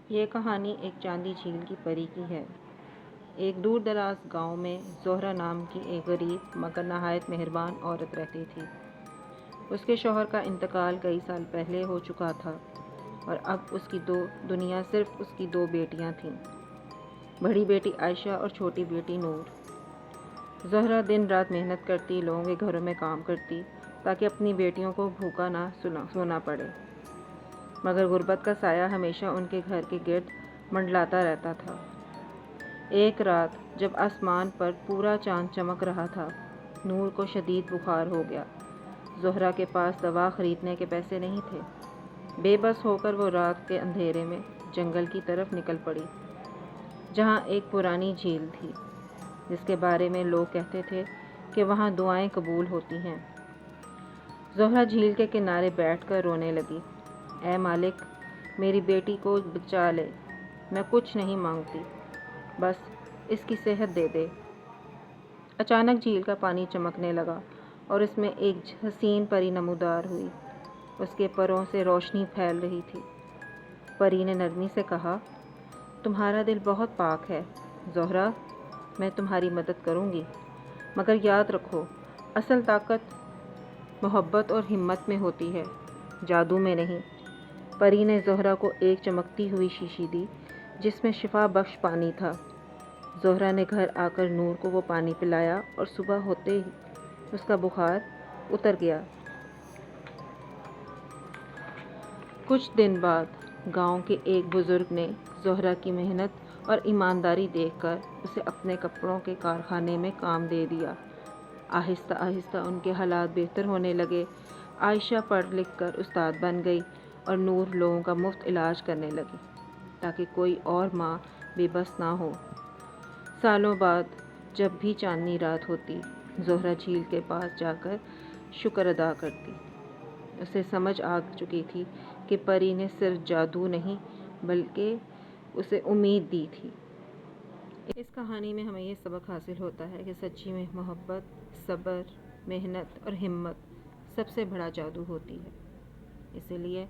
یہ کہانی ایک چاندی جھیل کی پری کی ہے۔ ایک دور دراز گاؤں میں زہرہ نام کی ایک غریب مگر نہایت مہربان عورت رہتی تھی۔ اس کے شوہر کا انتقال کئی سال پہلے ہو چکا تھا اور اب اس کی دنیا صرف اس کی دو بیٹیاں تھیں، بڑی بیٹی عائشہ اور چھوٹی بیٹی نور۔ زہرہ دن رات محنت کرتی، لوگوں کے گھروں میں کام کرتی تاکہ اپنی بیٹیوں کو بھوکا نہ سونا پڑے، مگر غربت کا سایہ ہمیشہ ان کے گھر کے گرد منڈلاتا رہتا تھا۔ ایک رات جب آسمان پر پورا چاند چمک رہا تھا، نور کو شدید بخار ہو گیا۔ زہرہ کے پاس دوا خریدنے کے پیسے نہیں تھے۔ بے بس ہو کر وہ رات کے اندھیرے میں جنگل کی طرف نکل پڑی، جہاں ایک پرانی جھیل تھی جس کے بارے میں لوگ کہتے تھے کہ وہاں دعائیں قبول ہوتی ہیں۔ زہرہ جھیل کے کنارے بیٹھ کر رونے لگی۔ اے مالک، میری بیٹی کو بچا لے، میں کچھ نہیں مانگتی، بس اس کی صحت دے دے۔ اچانک جھیل کا پانی چمکنے لگا اور اس میں ایک حسین پری نمودار ہوئی۔ اس کے پروں سے روشنی پھیل رہی تھی۔ پری نے نرمی سے کہا، تمہارا دل بہت پاک ہے زہرہ، میں تمہاری مدد کروں گی، مگر یاد رکھو اصل طاقت محبت اور ہمت میں ہوتی ہے، جادو میں نہیں۔ پری نے زہرہ کو ایک چمکتی ہوئی شیشی دی جس میں شفا بخش پانی تھا۔ زہرہ نے گھر آ کر نور کو وہ پانی پلایا اور صبح ہوتے ہی اس کا بخار اتر گیا۔ کچھ دن بعد گاؤں کے ایک بزرگ نے زہرہ کی محنت اور ایمانداری دیکھ کر اسے اپنے کپڑوں کے کارخانے میں کام دے دیا۔ آہستہ آہستہ ان کے حالات بہتر ہونے لگے۔ عائشہ پڑھ لکھ کر استاد بن گئی اور نور لوگوں کا مفت علاج کرنے لگی تاکہ کوئی اور ماں بے بس نہ ہو۔ سالوں بعد جب بھی چاندنی رات ہوتی، زہرہ جھیل کے پاس جا کر شکر ادا کرتی۔ اسے سمجھ آ چکی تھی کہ پری نے صرف جادو نہیں بلکہ اسے امید دی تھی۔ اس کہانی میں ہمیں یہ سبق حاصل ہوتا ہے کہ سچی محبت، صبر، محنت اور ہمت سب سے بڑا جادو ہوتی ہے۔ اسی لیے